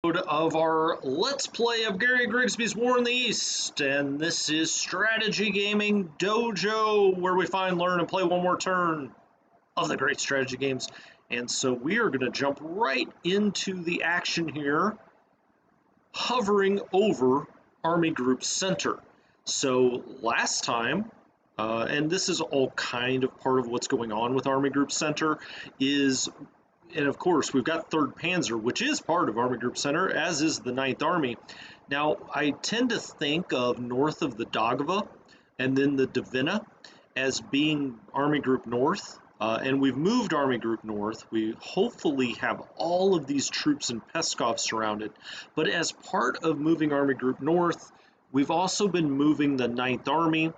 Of our Let's Play of Gary Grigsby's War in the East, and this is Strategy Gaming Dojo, where we find, learn, and play one more turn of the great strategy games. And so we are going to jump right into the action here, hovering over Army Group Center. So last time, and this is all kind of part of what's going on with Army Group Center, and of course, we've got 3rd Panzer, which is part of Army Group Center, as is the 9th Army. Now, I tend to think of north of the Daugava and then the Dvina as being Army Group North, and we've moved Army Group North. We hopefully have all of these troops in Peskov surrounded, but as part of moving Army Group North, we've also been moving the 9th Army,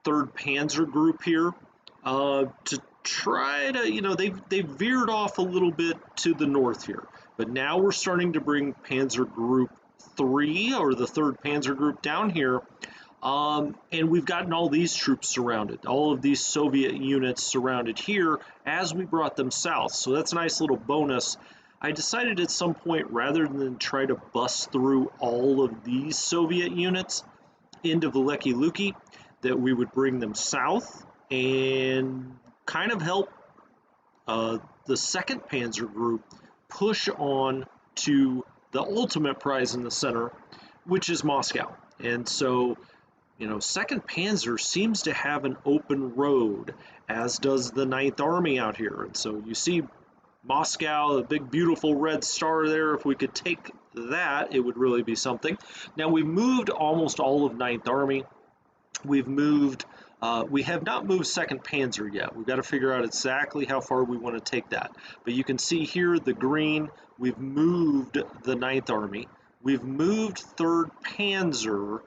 3rd Panzer Group here, to try to, they've veered off a little bit to the north here, but now we're starting to bring Panzer Group 3 or the 3rd Panzer Group down here, and we've gotten all these troops surrounded, all of these Soviet units surrounded here as we brought them south. So that's a nice little bonus. I decided at some point, rather than try to bust through all of these Soviet units into Veliki Luki, that we would bring them south and kind of help the 2nd Panzer Group push on to the ultimate prize in the center, which is Moscow. And so, 2nd Panzer seems to have an open road, as does the 9th Army out here. And so you see Moscow, the big beautiful red star there. If we could take that, it would really be something. Now, we've moved almost all of 9th Army. We've moved, we have not moved 2nd Panzer yet. We've got to figure out exactly how far we want to take that. But you can see here the green, we've moved the 9th Army. We've moved 3rd Panzer.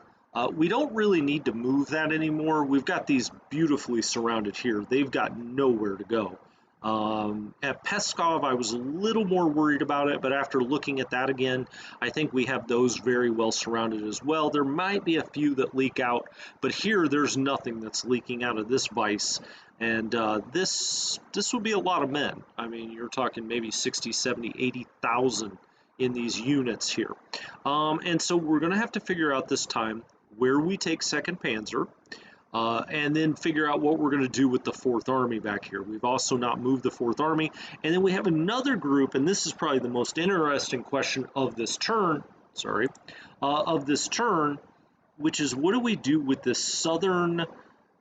We don't really need to move that anymore. We've got these beautifully surrounded here. They've got nowhere to go. At Peskov, I was a little more worried about it, but after looking at that again, I think we have those very well surrounded as well. There might be a few that leak out, but here there's nothing that's leaking out of this vise, and this would be a lot of men. I mean, you're talking maybe 60, 70, 80,000 in these units here. And so we're going to have to figure out this time where we take 2nd Panzer, and then figure out what we're going to do with the 4th Army back here. We've also not moved the 4th Army. And then we have another group, and this is probably the most interesting question of this turn, which is what do we do with this southern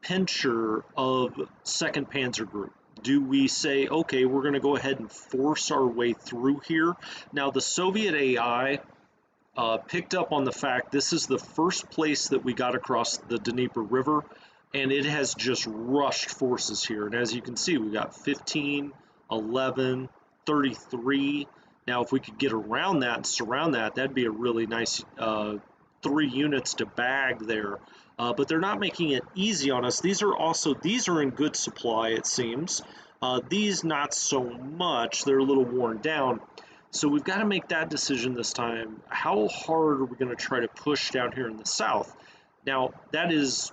pincher of 2nd Panzer Group? Do we say, okay, we're going to go ahead and force our way through here? Now, the Soviet AI picked up on the fact this is the first place that we got across the Dnieper River, and it has just rushed forces here. And as you can see, we got 15, 11, 33. Now, if we could get around that and surround that, that'd be a really nice 3 units to bag there. But they're not making it easy on us. These are in good supply, it seems. These not so much. They're a little worn down. So we've got to make that decision this time. How hard are we going to try to push down here in the south? Now, that is,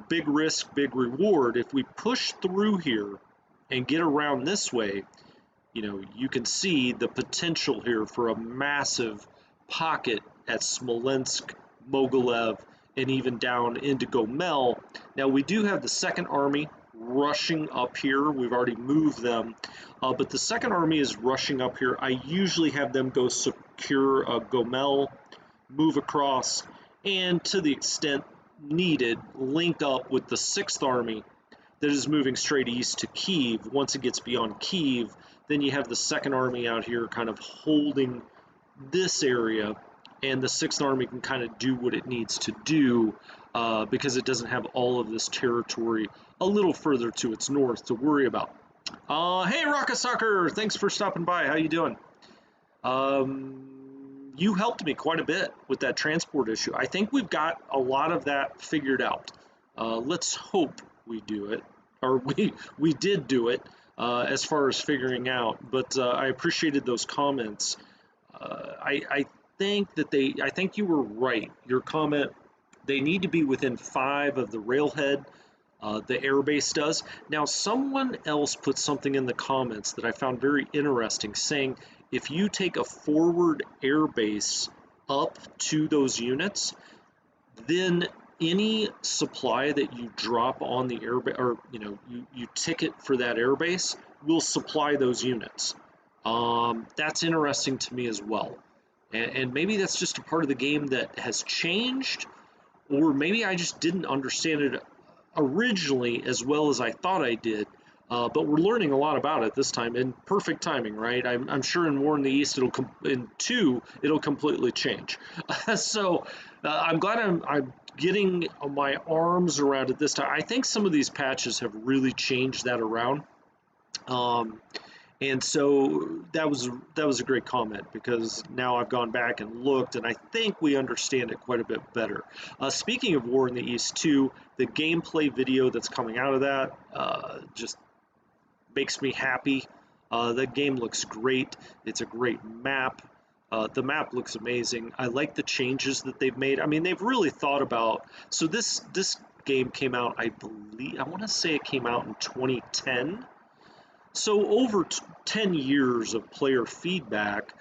big risk, big reward. If we push through here and get around this way, you can see the potential here for a massive pocket at Smolensk, Mogilev, and even down into Gomel. Now, we do have the 2nd Army rushing up here. We've already moved them, but the 2nd Army is rushing up here. I usually have them go secure Gomel, move across, and to the extent needed, link up with the 6th Army that is moving straight east to Kiev. Once it gets beyond Kiev, then you have the 2nd Army out here kind of holding this area, and the 6th Army can kind of do what it needs to do because it doesn't have all of this territory a little further to its north to worry about. Hey, Rocket Soccer, thanks for stopping by. How you doing? You helped me quite a bit with that transport issue. I think we've got a lot of that figured out. Let's hope we do it, or we did do it as far as figuring out. But I appreciated those comments. I think you were right. Your comment, they need to be within 5 of the railhead. The airbase does. Now, someone else put something in the comments that I found very interesting, saying if you take a forward air base up to those units, then any supply that you drop on the air base, or you ticket for that air base, will supply those units. That's interesting to me as well. And maybe that's just a part of the game that has changed, or maybe I just didn't understand it originally as well as I thought I did. But we're learning a lot about it this time, in perfect timing, right? I'm sure in War in the East, in 2, it'll completely change. So I'm glad I'm getting my arms around it this time. I think some of these patches have really changed that around. And so that was a great comment, because now I've gone back and looked, and I think we understand it quite a bit better. Speaking of War in the East 2, the gameplay video that's coming out of that just makes me happy. The game looks great. It's a great map. The map looks amazing. I like the changes that they've made. I mean, they've really thought about. So this game came out, I want to say it came out in 2010. So over 10 years of player feedback,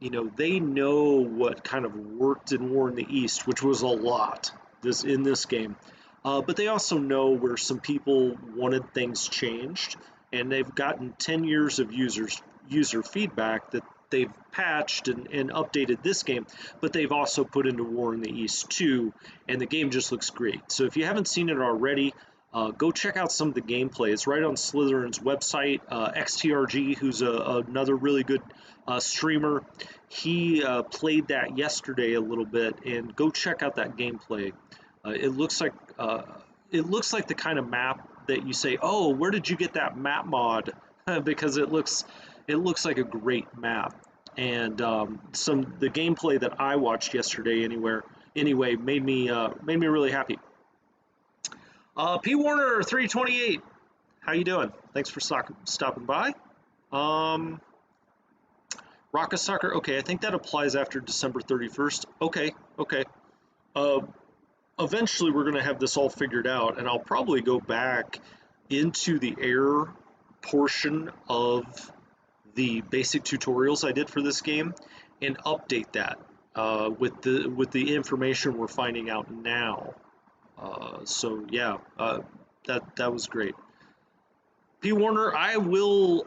they know what kind of worked in War in the East, which was a lot in this game. But they also know where some people wanted things changed, and they've gotten 10 years of user feedback that they've patched and updated this game, but they've also put into War in the East 2, and the game just looks great. So if you haven't seen it already, go check out some of the gameplay. It's right on Slytherin's website. XTRG, who's another really good streamer, he played that yesterday a little bit, and go check out that gameplay. It looks like the kind of map that you say, "Oh, where did you get that map mod?" Because it looks like a great map. And the gameplay that I watched yesterday anyway made me really happy. P Warner 328, how you doing? Thanks for stopping by. Rocket Soccer, okay, I think that applies after December 31st. Okay. Eventually we're going to have this all figured out, and I'll probably go back into the air portion of the basic tutorials I did for this game and update that with the information we're finding out now. So yeah, that was great. P Warner, I will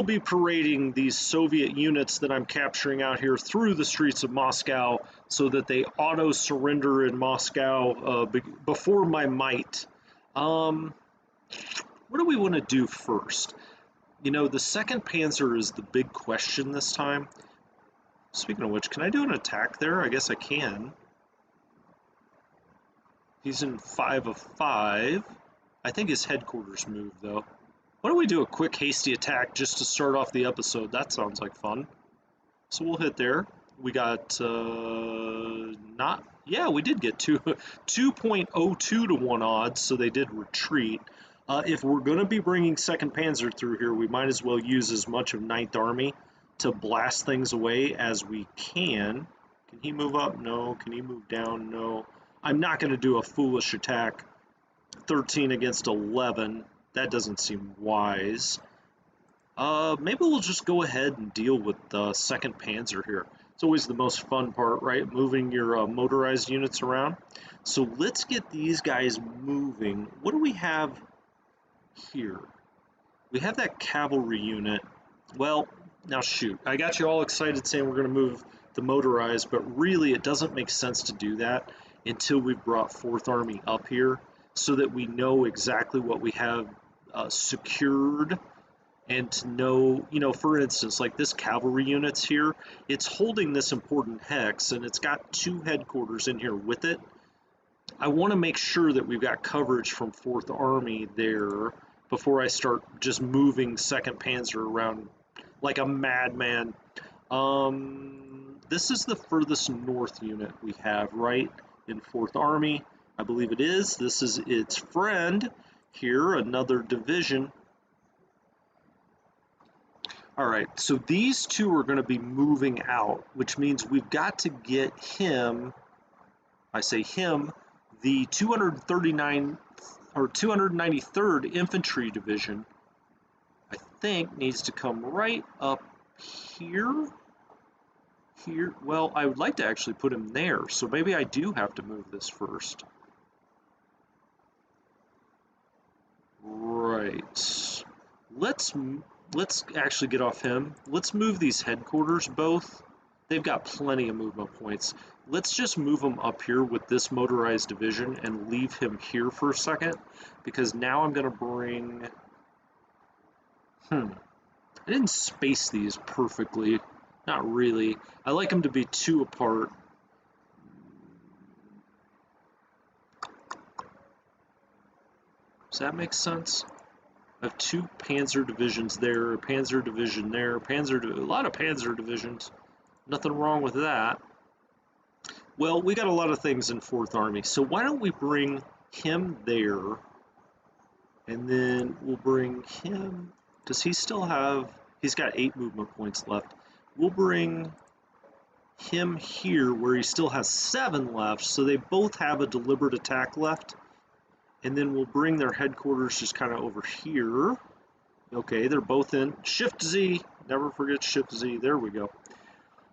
be parading these Soviet units that I'm capturing out here through the streets of Moscow, so that they auto surrender in Moscow before my might. What do we want to do first? The 2nd Panzer is the big question this time. Speaking of which, can I do an attack there? I guess I can. He's in 5 of 5. I think his headquarters moved, though. Why don't we do a quick hasty attack just to start off the episode? That sounds like fun. So we'll hit there. We got we did get 2.02 to 1 odds, so they did retreat. If we're going to be bringing 2nd Panzer through here, we might as well use as much of 9th Army to blast things away as we can. Can he move up? No. Can he move down? No. I'm not going to do a foolish attack. 13 against 11. That doesn't seem wise. Maybe we'll just go ahead and deal with the 2nd Panzer here. It's always the most fun part, right? Moving your motorized units around. So let's get these guys moving. What do we have here? We have that cavalry unit. Well, now shoot. I got you all excited saying we're going to move the motorized, but really it doesn't make sense to do that until we've brought 4th Army up here, so that we know exactly what we have secured, and to know, for instance, like this cavalry units here, it's holding this important hex, and it's got 2 headquarters in here with it. I want to make sure that we've got coverage from 4th Army there before I start just moving 2nd Panzer around like a madman. This is the furthest north unit we have, right? In 4th Army, I believe it is. This is its friend here, another division. All right, so these 2 are going to be moving out, which means we've got to get him, I say him, the 239 or 293rd Infantry Division, I think needs to come right up here. Here, well, I would like to actually put him there, so maybe I do have to move this first. Right. Let's actually get off him. Let's move these headquarters both. They've got plenty of movement points. Let's just move him up here with this motorized division and leave him here for a second, because now I'm going to bring... I didn't space these perfectly. Not really. I like them to be 2 apart. Does that make sense? I have 2 Panzer divisions there, a Panzer division there, a lot of Panzer divisions. Nothing wrong with that. Well, we got a lot of things in 4th Army, so why don't we bring him there, and then we'll bring him... Does he still have... He's got 8 movement points left. We'll bring him here where he still has 7 left, so they both have a deliberate attack left. And then we'll bring their headquarters just kind of over here. Okay, they're both in. Shift Z, never forget Shift Z, there we go.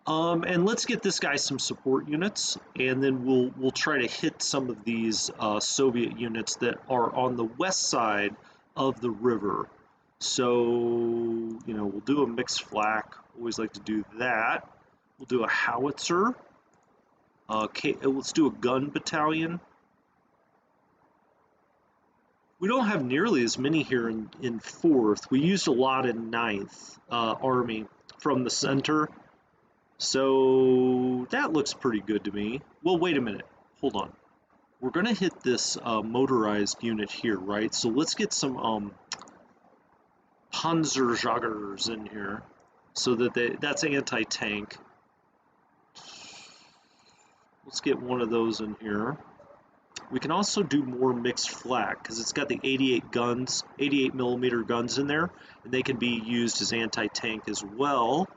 And let's get this guy some support units, and then we'll try to hit some of these Soviet units that are on the west side of the river. So, you know, we'll do a mixed flak, always like to do that. We'll do a howitzer. Okay, let's do a gun battalion. We don't have nearly as many here in 4th. We used a lot in 9th Army from the center. So that looks pretty good to me. Well, wait a minute. Hold on. We're going to hit this motorized unit here, right? So let's get some Panzerjägers in here so that that's anti-tank. Let's get one of those in here. We can also do more mixed flak because it's got the 88 millimeter guns in there, and they can be used as anti-tank as well.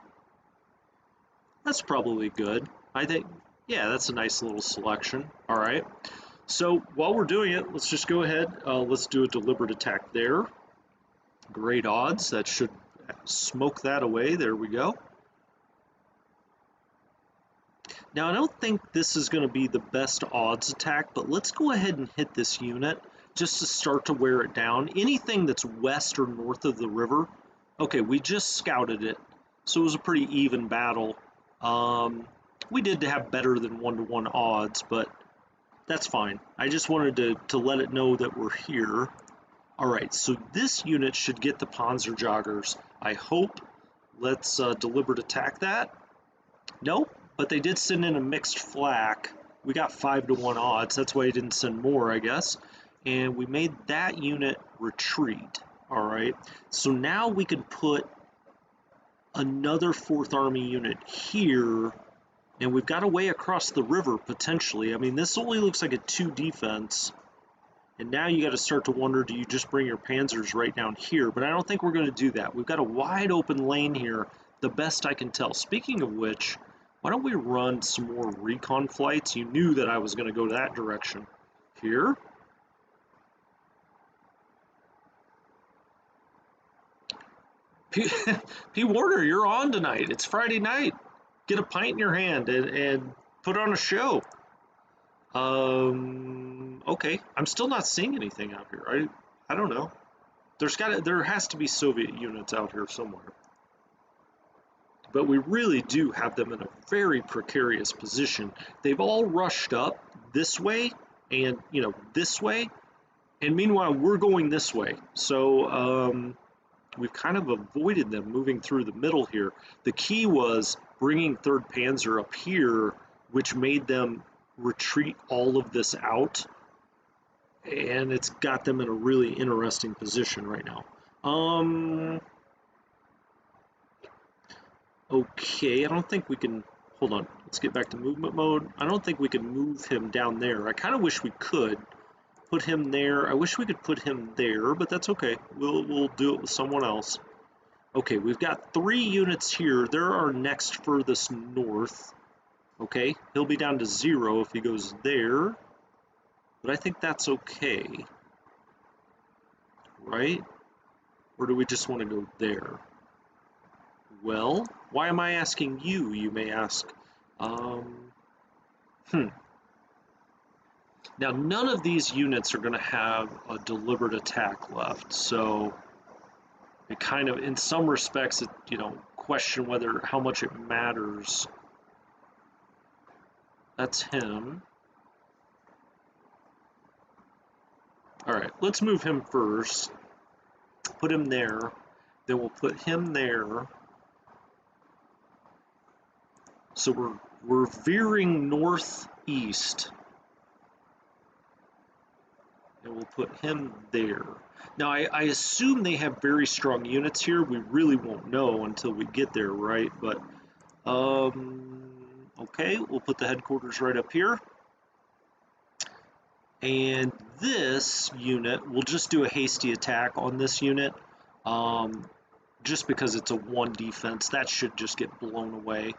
That's probably good. I think, yeah, that's a nice little selection. All right. So while we're doing it, let's just go ahead. Let's do a deliberate attack there. Great odds. That should smoke that away. There we go. Now, I don't think this is going to be the best odds attack, but let's go ahead and hit this unit just to start to wear it down. Anything that's west or north of the river, okay, we just scouted it, so it was a pretty even battle. We did have better than 1-to-1 odds, but that's fine. I just wanted to let it know that we're here. All right, so this unit should get the Panzerjägers, I hope. Let's deliberate attack that. Nope. But they did send in a mixed flak. We got 5-to-1 odds. That's why he didn't send more, I guess. And we made that unit retreat. All right. So now we can put another 4th Army unit here. And we've got a way across the river, potentially. I mean, this only looks like a 2 defense. And now you got to start to wonder, do you just bring your panzers right down here? But I don't think we're going to do that. We've got a wide open lane here, the best I can tell. Speaking of which, why don't we run some more recon flights? You knew that I was going to go that direction. Here. P. Warner, you're on tonight. It's Friday night. Get a pint in your hand and put on a show. Okay. I'm still not seeing anything out here. I don't know. There has to be Soviet units out here somewhere. But we really do have them in a very precarious position. They've all rushed up this way and, you know, this way. And meanwhile, we're going this way. So we've kind of avoided them moving through the middle here. The key was bringing 3rd Panzer up here, which made them retreat all of this out. And it's got them in a really interesting position right now. Okay, I don't think we can, hold on, let's get back to movement mode. I don't think we can move him down there. I kind of wish we could put him there. I wish we could put him there, but that's okay. We'll do it with someone else. Okay, we've got 3 units here. They're our next furthest north. Okay, he'll be down to 0 if he goes there, but I think that's okay. Right? Or do we just want to go there? Well, why am I asking you, you may ask? Um, Now, none of these units are going to have a deliberate attack left, so it kind of, in some respects, it, question whether how much it matters. That's him. All right, let's move him first. Put him there. Then we'll put him there. So we're veering northeast. And we'll put him there. Now, I assume they have very strong units here. We really won't know until we get there, right? But, okay, we'll put the headquarters right up here. And this unit, we'll just do a hasty attack on this unit. Just because it's a 1 defense, that should just get blown away.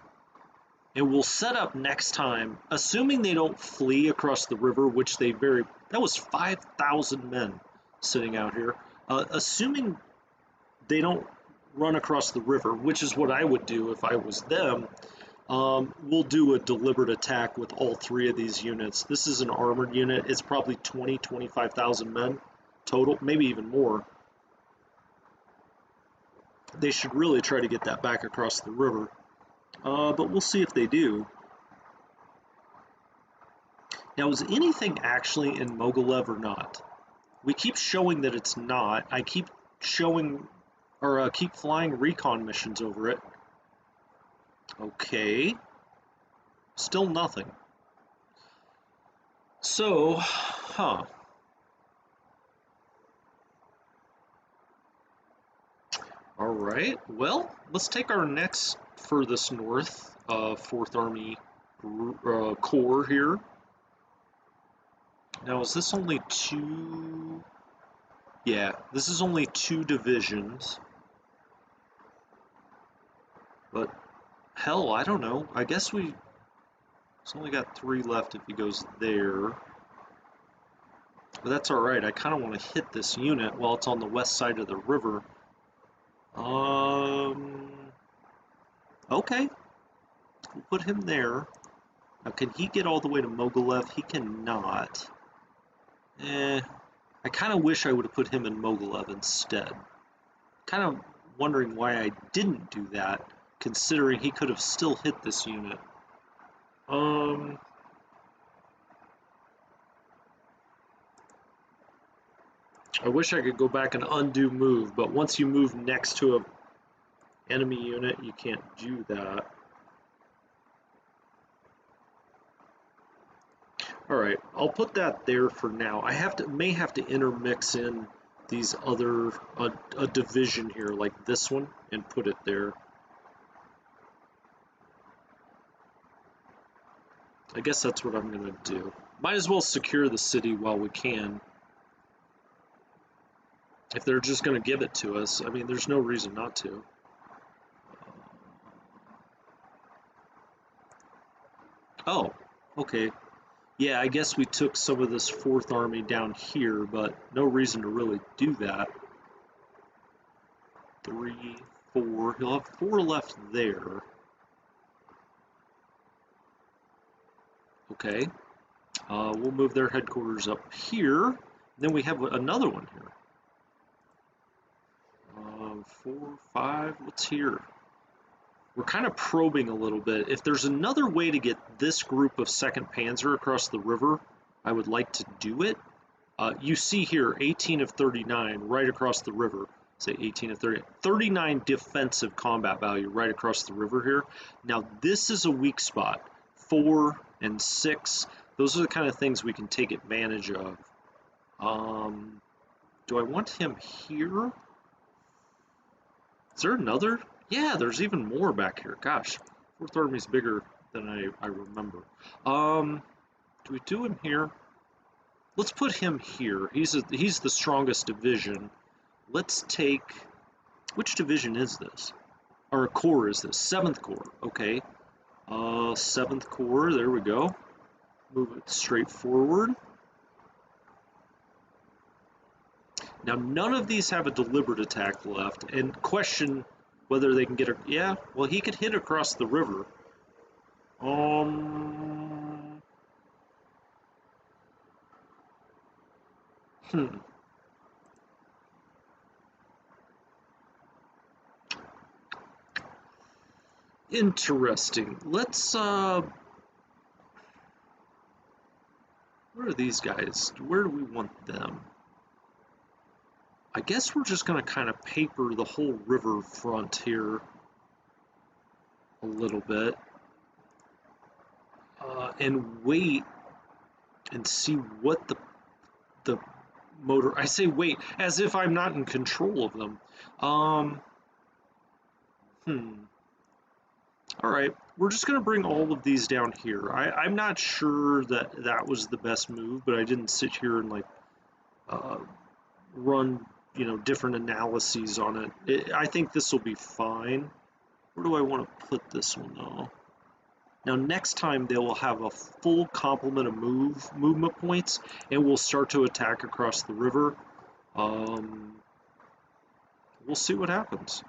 And we'll set up next time, assuming they don't flee across the river, which they that was 5,000 men sitting out here. Assuming they don't run across the river, which is what I would do if I was them, we'll do a deliberate attack with all 3 of these units. This is an armored unit. It's probably 25,000 men total, maybe even more. They should really try to get that back across the river. But we'll see if they do. Now, is anything actually in Mogilev or not? We keep showing that it's not. I keep showing, or keep flying recon missions over it. Okay. Still nothing. So, All right. Well, let's take our next furthest north, 4th Army Corps here. Now, is this only 2? Yeah, this is only 2 divisions. But, hell, I don't know. I guess it's only got 3 left if he goes there. But that's alright. I kind of want to hit this unit while it's on the west side of the river. Okay. We'll put him there. Now, can he get all the way to Mogilev? He cannot. I kind of wish I would have put him in Mogilev instead. Kind of wondering why I didn't do that, considering he could have still hit this unit. I wish I could go back and undo move, but once you move next to an enemy unit, you can't do that. All right, I'll put that there for now. I may have to intermix in these other a division here, like this one, and put it there. I guess that's what I'm gonna do. Might as well secure the city while we can. If they're just gonna give it to us, I mean, there's no reason not to. Oh, okay. Yeah, I guess we took some of this 4th Army down here, but no reason to really do that. 3, 4, he'll have 4 left there. Okay, we'll move their headquarters up here. Then we have another one here. 4, 5, what's here? We're kind of probing a little bit. If there's another way to get this group of 2nd Panzer across the river, I would like to do it. You see here, 18 of 39 right across the river. Say 18 of 30. 39 defensive combat value right across the river here. Now, this is a weak spot. 4 and 6, those are the kind of things we can take advantage of. Do I want him here? Is there another? Yeah, there's even more back here. Gosh, 4th Army's bigger than I remember. Do we do him here? Let's put him here. He's the strongest division. Let's take, which division is this? Or corps is this? 7th Corps. Okay. 7th Corps. There we go. Move it straight forward. Now, none of these have a deliberate attack left, and question Whether they can get a, yeah, well, he could hit across the river. Um, hmm. Interesting. Let's, where are these guys? Where do we want them? I guess we're just going to kind of paper the whole river front here a little bit and wait and see what the motor. I say wait as if I'm not in control of them. Um, hmm. All right, we're just going to bring all of these down here. I'm not sure that that was the best move, but I didn't sit here and like uh, run, different analyses on it. I think this will be fine. Where do I want to put this one though? Now next time they will have a full complement of movement points, and we'll start to attack across the river. We'll see what happens.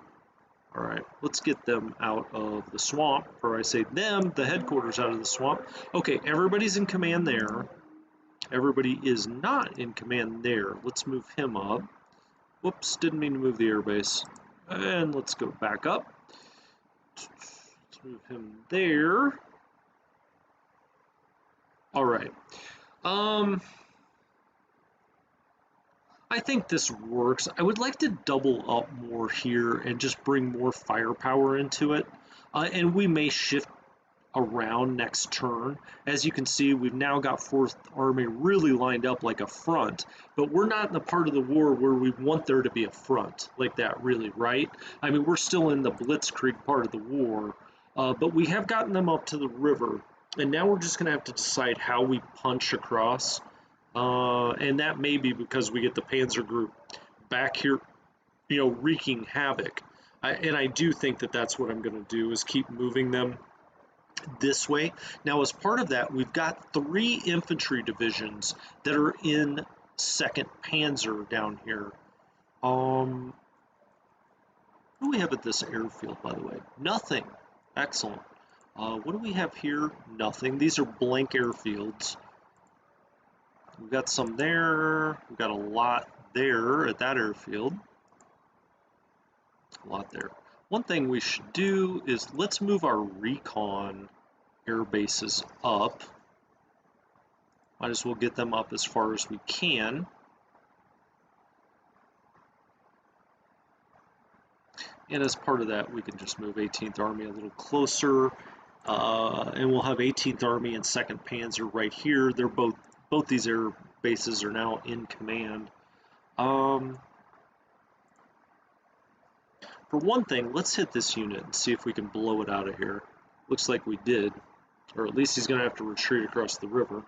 All right, let's get them out of the swamp, or I say them, the headquarters out of the swamp. Okay, everybody's in command there. Everybody is not in command there. Let's move him up. Whoops, didn't mean to move the airbase. And let's go back up. Let's move him there. All right. I think this works. I would like to double up more here and just bring more firepower into it. And we may shift around next turn. As you can see, we've now got 4th Army really lined up like a front, but we're not in the part of the war where we want there to be a front like that, really, right? I mean, we're still in the blitzkrieg part of the war, but we have gotten them up to the river, and now we're just going to have to decide how we punch across. And that may be because we get the Panzer Group back here, wreaking havoc. And I do think that that's what I'm going to do, is keep moving them this way. Now, as part of that, we've got 3 infantry divisions that are in 2nd Panzer down here. What do we have at this airfield, by the way? Nothing. Excellent. What do we have here? Nothing. These are blank airfields. We've got some there. We've got a lot there at that airfield. A lot there. One thing we should do is let's move our recon air bases up. Might as well get them up as far as we can. And as part of that, we can just move 18th Army a little closer. And we'll have 18th Army and 2nd Panzer right here. They're both these air bases are now in command. For one thing, let's hit this unit and see if we can blow it out of here. Looks like we did, or at least he's going to have to retreat across the river.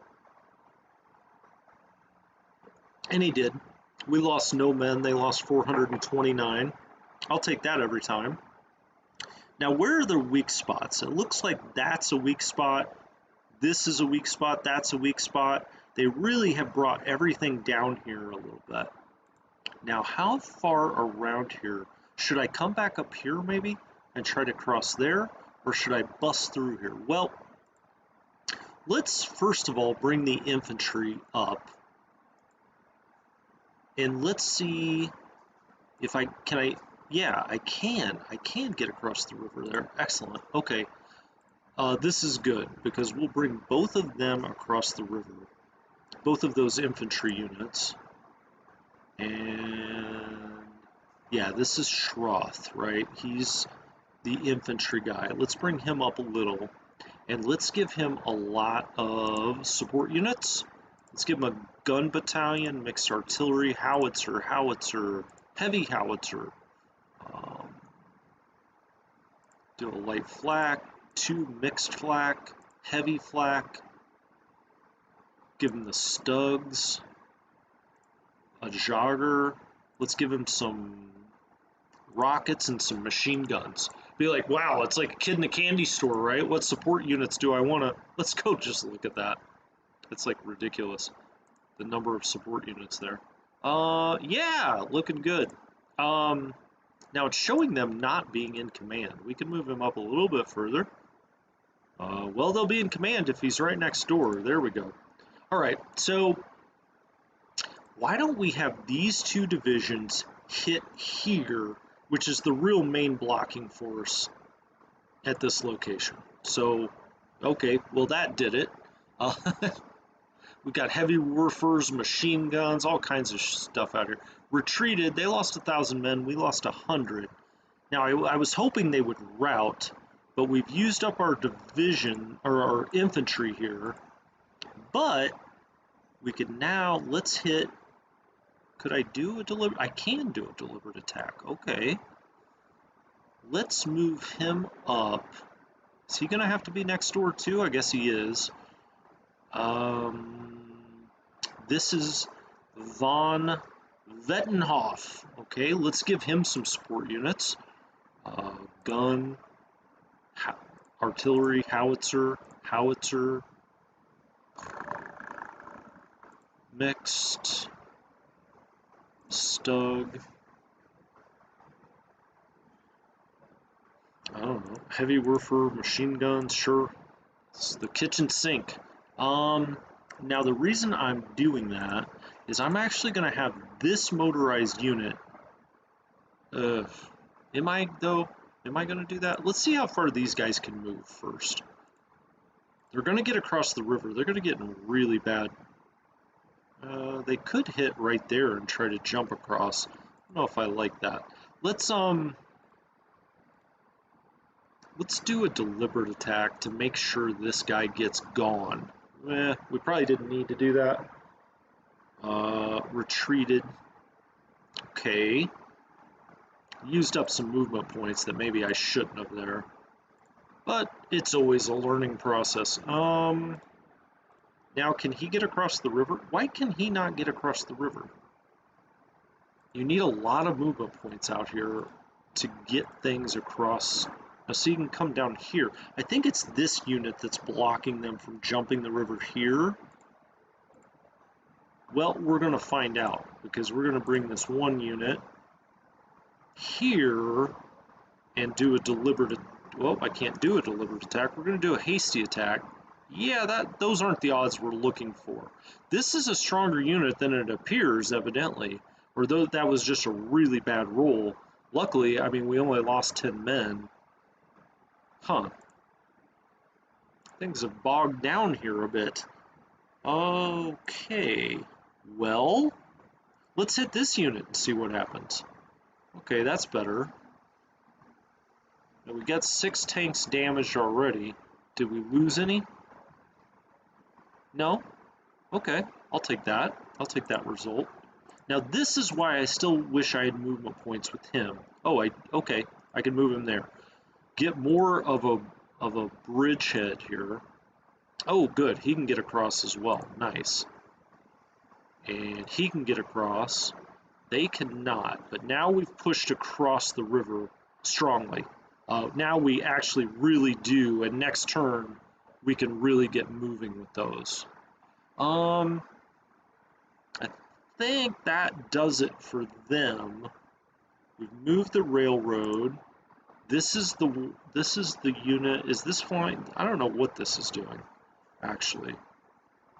And he did. We lost no men. They lost 429. I'll take that every time. Now, where are the weak spots? It looks like that's a weak spot. This is a weak spot. That's a weak spot. They really have brought everything down here a little bit. Now, how far around here? Should I come back up here maybe and try to cross there? Or should I bust through here? Well, let's first of all bring the infantry up. And let's see if I can. Yeah, I can get across the river there. Excellent. Okay. This is good because we'll bring both of them across the river. Both of those infantry units. And yeah, this is Schroth, right? He's the infantry guy. Let's bring him up a little, and let's give him a lot of support units. Let's give him a gun battalion, mixed artillery, howitzer, heavy howitzer. Do a light flak, 2 mixed flak, heavy flak. Give him the Stugs, a jogger. Let's give him some rockets and some machine guns. Be like, wow, it's like a kid in a candy store, right? What support units do I want to? Let's go just look at that. It's like ridiculous, the number of support units there. Yeah, looking good. Now it's showing them not being in command. We can move him up a little bit further. Well, they'll be in command if he's right next door. There we go. All right, so why don't we have these two divisions hit here, which is the real main blocking force at this location. So, okay, well that did it. We've got heavy warfers, machine guns, all kinds of stuff out here. Retreated, they lost 1,000 men, we lost 100. Now, I was hoping they would rout, but we've used up our division, or our infantry here. But we could now, let's hit, could I do a deliberate, I can do a deliberate attack, okay. Let's move him up. Is he gonna have to be next door too? I guess he is. This is von Vettenhoff. Okay, let's give him some support units. Gun, artillery, howitzer, mixed, stug. I don't know, heavy warfare, machine guns, sure. It's the kitchen sink. Now the reason I'm doing that is I'm actually going to have this motorized unit. Am I though? Am I going to do that? Let's see how far these guys can move first. They're going to get across the river. They're going to get in really bad. They could hit right there and try to jump across. I don't know if I like that. Let's do a deliberate attack to make sure this guy gets gone. We probably didn't need to do that. Retreated. Okay. Used up some movement points that maybe I shouldn't have there. But it's always a learning process. Now can he get across the river? Why can he not get across the river? You need a lot of movement points out here to get things across. So you can come down here. I think it's this unit that's blocking them from jumping the river here. Well, we're going to find out because we're going to bring this one unit here and do a deliberate. Well, I can't do a deliberate attack. We're going to do a hasty attack. Yeah, those aren't the odds we're looking for. This is a stronger unit than it appears, evidently, or though that was just a really bad roll. Luckily, I mean, we only lost 10 men. Huh. Things have bogged down here a bit. Okay. Well, let's hit this unit and see what happens. Okay, that's better. Now we got 6 tanks damaged already. Did we lose any? No? Okay, I'll take that. I'll take that result. Now this is why I still wish I had movement points with him. Oh, okay, I can move him there. Get more of a bridgehead here. Oh, good. He can get across as well. Nice. And he can get across. They cannot. But now we've pushed across the river strongly. Now we actually really do. And next turn, we can really get moving with those. I think that does it for them. We've moved the railroad. This is the unit. Is this flying? I don't know what this is doing, actually.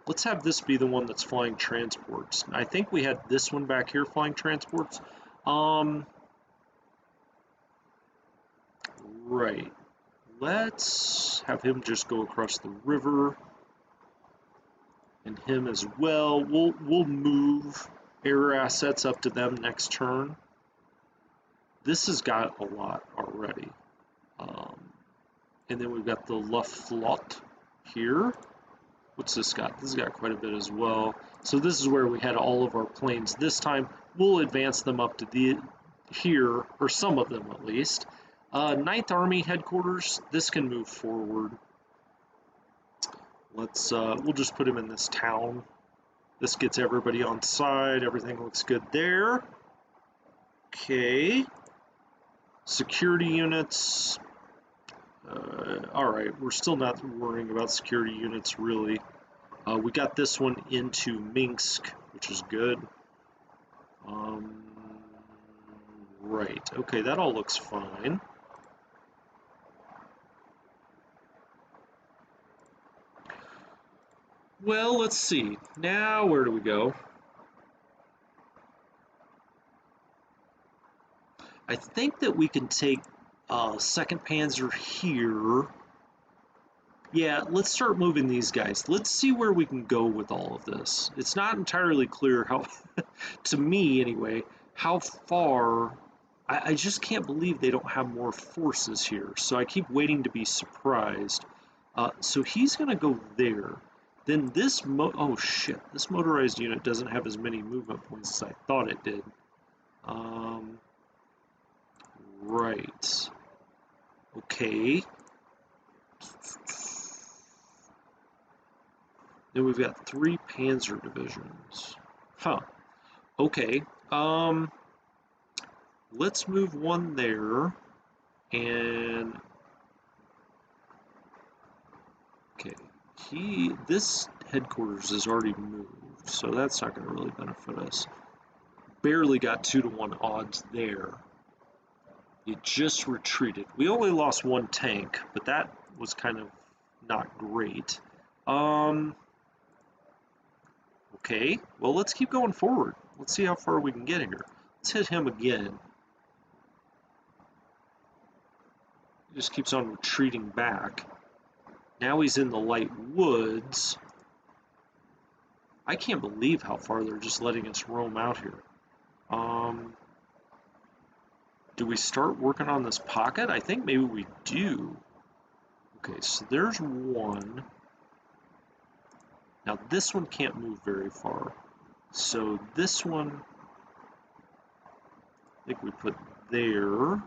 Let's have this be the one that's flying transports. I think we had this one back here flying transports. Right. Let's have him just go across the river. And him as well. We'll move air assets up to them next turn. This has got a lot already. And then we've got the La Flotte here. What's this got? This has got quite a bit as well. So this is where we had all of our planes. This time we'll advance them up to here, or some of them at least. 9th Army headquarters, this can move forward. We'll just put him in this town. This gets everybody on side. Everything looks good there. Okay. Security units. Alright, we're still not worrying about security units, really. We got this one into Minsk, which is good. Right, okay, that all looks fine. Well, let's see. Now, where do we go? I think that we can take 2nd Panzer here. Yeah, let's start moving these guys. Let's see where we can go with all of this. It's not entirely clear how, to me anyway, how far. I just can't believe they don't have more forces here. So I keep waiting to be surprised. So he's going to go there. Then this, oh shit, this motorized unit doesn't have as many movement points as I thought it did. Right. Okay. Then we've got 3 Panzer divisions. Huh. Okay. Let's move one there. And okay. This headquarters is already moved, so that's not going to really benefit us. Barely got 2-to-1 odds there. It just retreated. We only lost 1 tank, but that was kind of not great. Okay, well, let's keep going forward. Let's see how far we can get here. Let's hit him again. He just keeps on retreating back. Now he's in the light woods. I can't believe how far they're just letting us roam out here. Do we start working on this pocket? I think maybe we do. Okay, so there's one. Now this one can't move very far. So this one, I think we put there.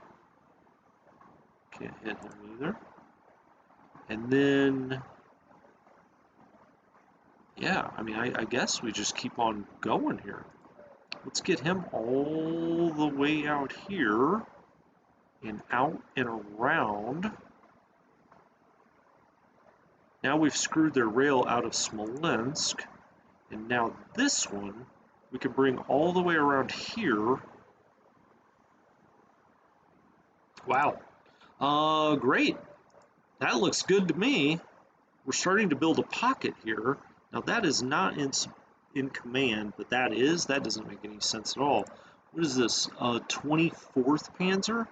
Can't hit him either. And then, yeah, I mean, I guess we just keep on going here. Let's get him all the way out here and out and around. Now we've screwed their rail out of Smolensk. And now this one, we can bring all the way around here. Wow. Great. That looks good to me. We're starting to build a pocket here. Now that is not in command, but that doesn't make any sense at all. What is this? 24th Panzer?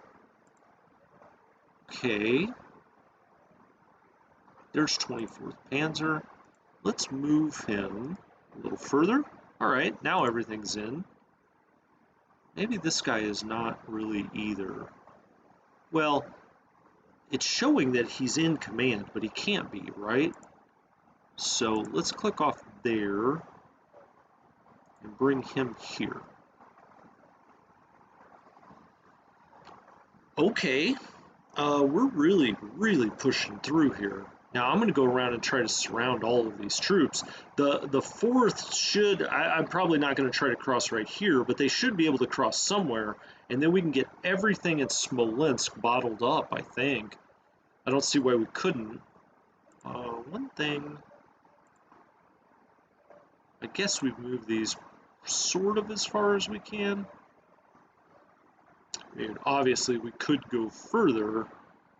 Okay. There's 24th Panzer. Let's move him a little further. All right, now everything's in. Maybe this guy is not really either. Well, it's showing that he's in command, but he can't be, right? So let's click off there and bring him here. Okay, we're really pushing through here. Now I'm going to go around and try to surround all of these troops. The 4th should, I'm probably not going to try to cross right here, but they should be able to cross somewhere, and then we can get everything in Smolensk bottled up, I think. I don't see why we couldn't. One thing, I guess we've moved these sort of as far as we can. I mean, obviously we could go further,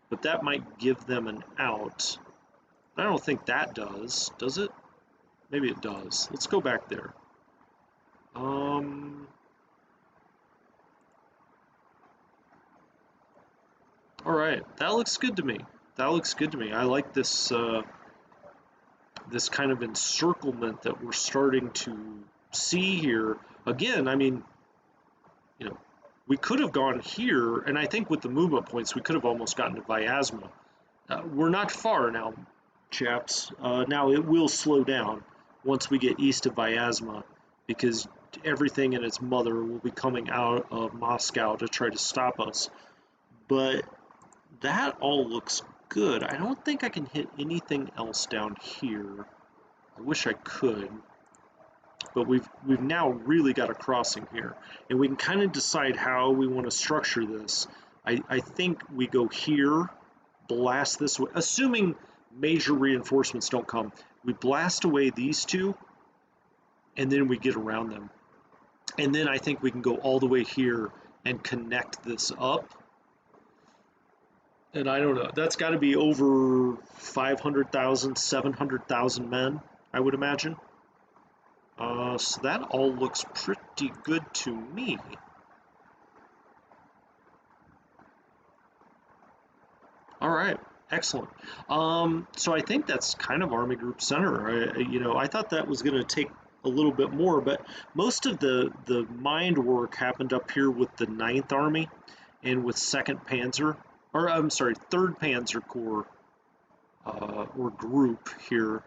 but that might give them an out. I don't think that does it? Maybe it does. Let's go back there. All right, that looks good to me. That looks good to me. I like this this kind of encirclement that we're starting to see here. Again, I mean, you know, we could have gone here, and I think with the movement points, we could have almost gotten to Vyazma. We're not far now, chaps. Now it will slow down once we get east of Vyazma, because everything and its mother will be coming out of Moscow to try to stop us. But that all looks good. I don't think I can hit anything else down here. I wish I could. But we've now really got a crossing here, and we can kind of decide how we want to structure this. I think we go here, blast this way, assuming major reinforcements don't come. We blast away these two, and then we get around them. And then I think we can go all the way here and connect this up. And I don't know, that's got to be over 500,000, 700,000 men, I would imagine. So that all looks pretty good to me. All right, excellent. So I think that's kind of Army Group Center. I thought that was going to take a little bit more, but most of the mind work happened up here with the 9th Army and with 2nd Panzer, or I'm sorry, 3rd Panzer Corps or group here.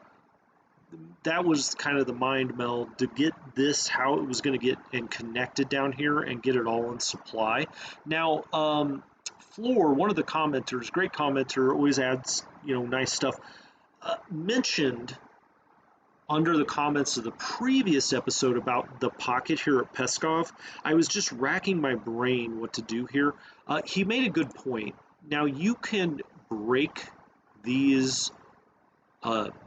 That was kind of the mind meld to get this, how it was going to get and connected down here and get it all in supply. Now, Floor, one of the commenters, great commenter, always adds, nice stuff, mentioned under the comments of the previous episode about the pocket here at Peskov. I was just racking my brain what to do here. He made a good point. Now, you can break these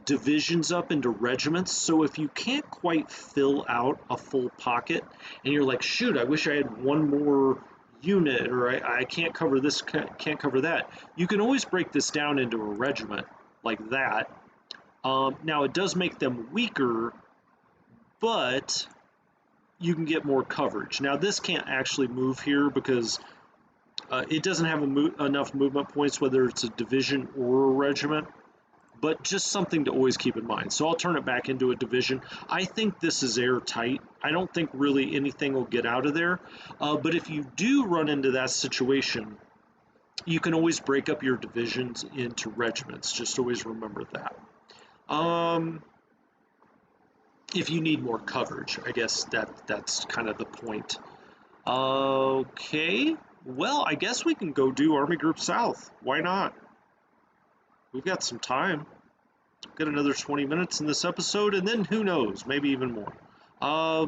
divisions up into regiments, so if you can't quite fill out a full pocket and you're like, shoot, I wish I had one more unit, or I can't cover this, can't cover that, you can always break this down into a regiment like that. Now it does make them weaker, but you can get more coverage. Now this can't actually move here because it doesn't have enough movement points, whether it's a division or a regiment, but just something to always keep in mind. So I'll turn it back into a division. I think this is airtight. I don't think really anything will get out of there. But if you do run into that situation, you can always break up your divisions into regiments. Just always remember that. If you need more coverage, I guess that's kind of the point. Okay, well, I guess we can go do Army Group South. Why not? We've got some time. Got another 20 minutes in this episode, and then who knows, maybe even more. I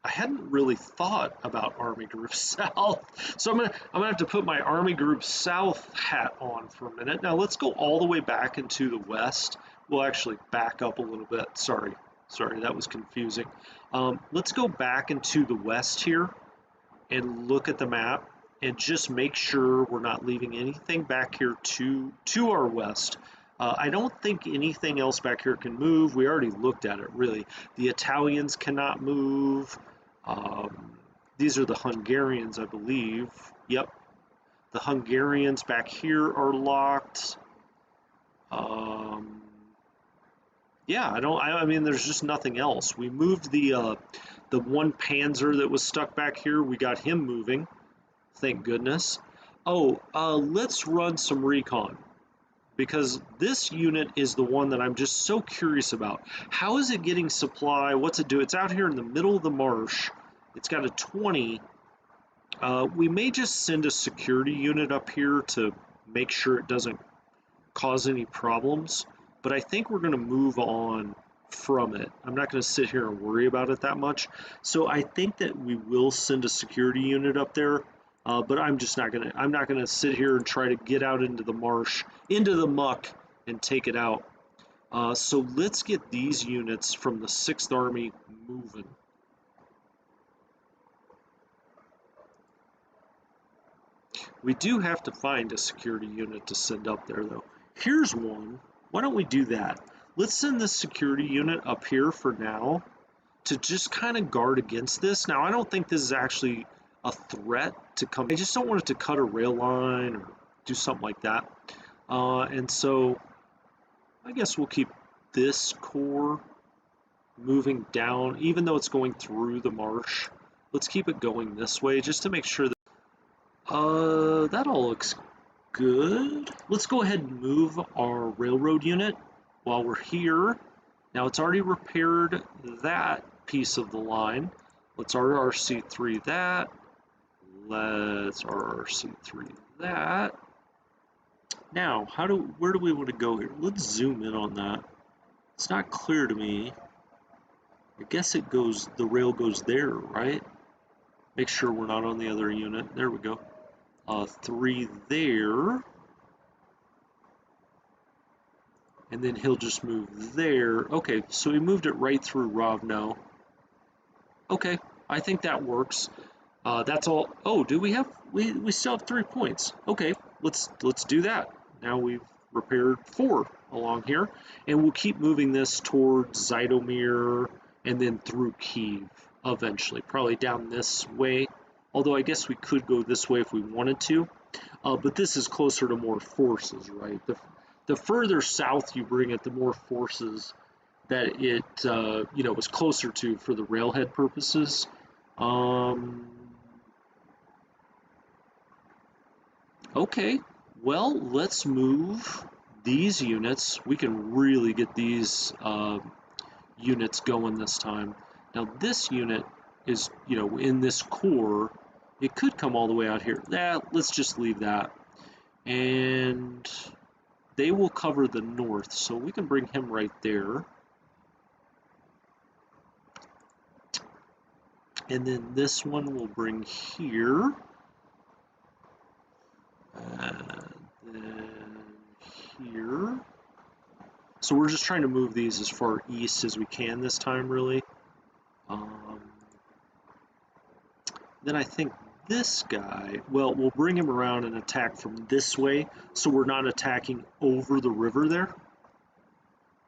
hadn't really thought about Army Group South, so I'm gonna have to put my Army Group South hat on for a minute. Now let's go all the way back into the west. We'll actually back up a little bit. Sorry, that was confusing. Let's go back into the west here and look at the map and just make sure we're not leaving anything back here to our west. I don't think anything else back here can move. We already looked at it, really. The Italians cannot move. These are the Hungarians, I believe. Yep. The Hungarians back here are locked. Yeah, I mean, there's just nothing else. We moved the one Panzer that was stuck back here. We got him moving. Thank goodness. Oh, let's run some recon, because this unit is the one that I'm just so curious about. How is it getting supply? What's it do? It's out here in the middle of the marsh. It's got a 20. We may just send a security unit up here to make sure it doesn't cause any problems, but I think we're going to move on from it. I'm not going to sit here and worry about it that much. So I think that we will send a security unit up there. But I'm not gonna sit here and try to get out into the marsh, into the muck, and take it out. So let's get these units from the 6th Army moving. We do have to find a security unit to send up there, though. Here's one. Why don't we do that? Let's send this security unit up here for now to just kind of guard against this. Now, I don't think this is actually a threat to come. I just don't want it to cut a rail line or do something like that. And so I guess we'll keep this corps moving down, even though it's going through the marsh. Let's keep it going this way just to make sure that that all looks good. Let's go ahead and move our railroad unit while we're here. Now it's already repaired that piece of the line. Let's RRC3 that. Let's RRC3 that. Now, where do we want to go here? Let's zoom in on that. It's not clear to me. I guess the rail goes there, right? Make sure we're not on the other unit. There we go. 3 there. And then he'll just move there. Okay, so he moved it right through Rovno. Okay, I think that works. That's all. Oh, do we have? We still have 3 points. Okay, let's do that. Now we've repaired 4 along here, and we'll keep moving this towards Zytomir and then through Kiev eventually, probably down this way. Although I guess we could go this way if we wanted to, but this is closer to more forces, right? The further south you bring it, the more forces that it is closer to for the railhead purposes. Um, Okay, well, let's move these units. We can really get these units going this time. Now, this unit is, in this core. It could come all the way out here. Let's just leave that. And they will cover the north, so we can bring him right there. And then this one we'll bring here. And then here. So we're just trying to move these as far east as we can this time, really. Then I think this guy, well, we'll bring him around and attack from this way, so we're not attacking over the river there.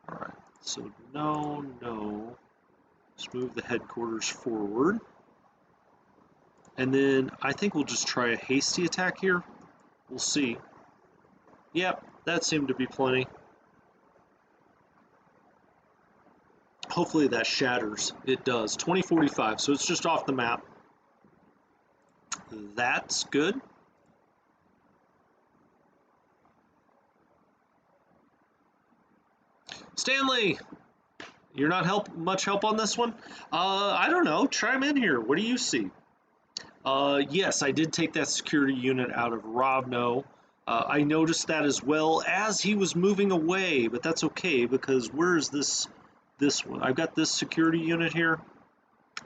All right, so no. Let's move the headquarters forward. And then I think we'll just try a hasty attack here. We'll see. Yep, that seemed to be plenty. Hopefully that shatters. It does. 2045, so it's just off the map. That's good. Stanley, you're not much help on this one? I don't know. Chime in here. What do you see? Yes, I did take that security unit out of Rovno. I noticed that as well as he was moving away, but that's okay because where's this one? I've got this security unit here.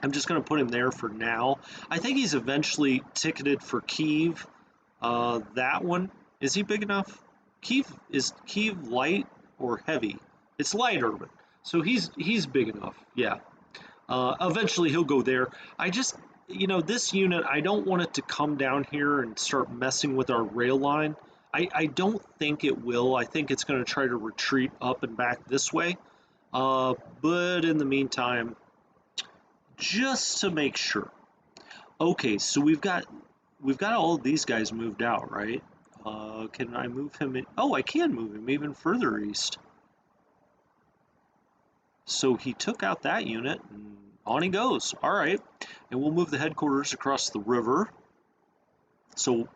I'm just going to put him there for now. I think he's eventually ticketed for Kiev. That one, is he big enough? Is Kiev light or heavy? It's light urban, so he's big enough. Yeah. Eventually he'll go there. I just, this unit, I don't want it to come down here and start messing with our rail line. I don't think it will. I think it's going to try to retreat up and back this way. But in the meantime, just to make sure. Okay, so we've got all of these guys moved out, right? Can I move him in? Oh, I can move him even further east. So he took out that unit, and on he goes. All right, and we'll move the headquarters across the river. So,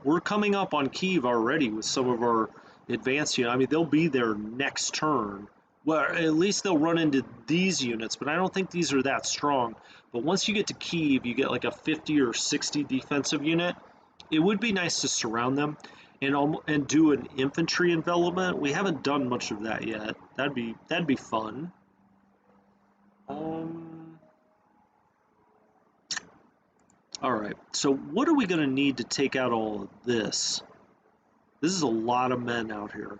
we're coming up on Kiev already with some of our advanced units. I mean, they'll be there next turn. Well, at least they'll run into these units, but I don't think these are that strong. But once you get to Kiev, you get like a 50 or 60 defensive unit. It would be nice to surround them and do an infantry envelopment. We haven't done much of that yet. That'd be fun. All right. So what are we going to need to take out all of this? This is a lot of men out here.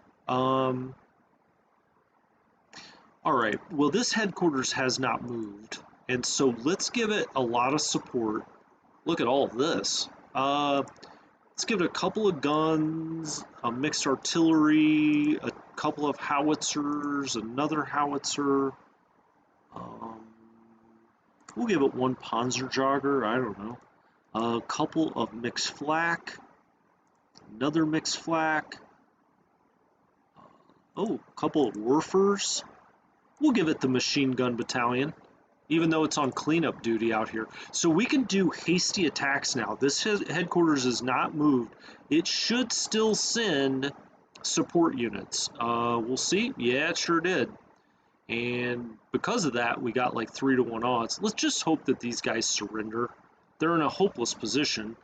All right, well, this headquarters has not moved, and so let's give it a lot of support. Look at all of this. Let's give it a couple of guns, a mixed artillery, a couple of howitzers, another howitzer. We'll give it one Panzerjäger, I don't know. A couple of mixed flak, another mixed flak. Oh, a couple of Werfers. We'll give it the machine gun battalion, even though it's on cleanup duty out here. So we can do hasty attacks now. This headquarters is not moved. It should still send support units. We'll see. Yeah, it sure did. And because of that, we got like 3-to-1 odds. Let's just hope that these guys surrender. They're in a hopeless position.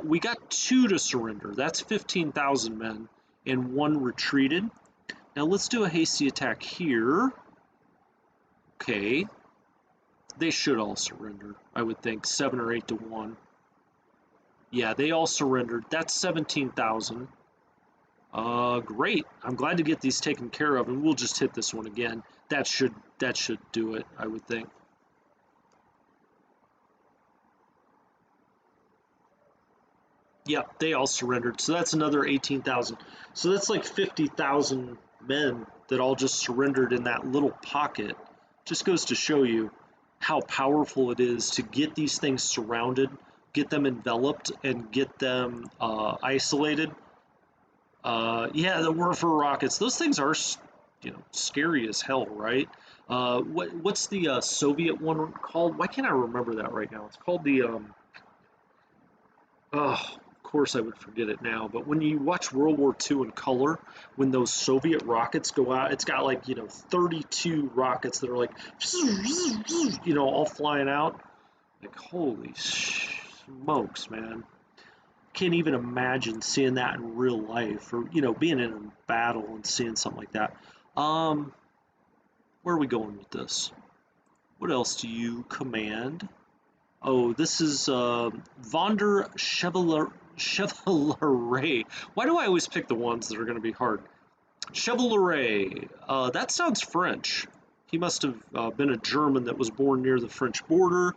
We got 2 to surrender. That's 15,000 men, and 1 retreated. Now let's do a hasty attack here. Okay, they should all surrender, I would think, 7 or 8-to-1. Yeah, they all surrendered. That's 17,000. Great. I'm glad to get these taken care of, and we'll just hit this one again. That should do it, I would think. Yep, they all surrendered. So that's another 18,000. So that's like 50,000 men that all just surrendered in that little pocket. Just goes to show you how powerful it is to get these things surrounded, get them enveloped, and get them isolated. Yeah, the Warfare rockets. Those things are, scary as hell, right? What's the Soviet one called? Why can't I remember that right now? It's called the oh, of course I would forget it now, but when you watch World War II in color, when those Soviet rockets go out, it's got like, 32 rockets that are like, all flying out. Like, holy smokes, man. Can't even imagine seeing that in real life or, being in a battle and seeing something like that. Where are we going with this? What else do you command? Oh, this is Vonder Chevaleret. Why do I always pick the ones that are going to be hard? Chevaleret. That sounds French. He must have been a German that was born near the French border.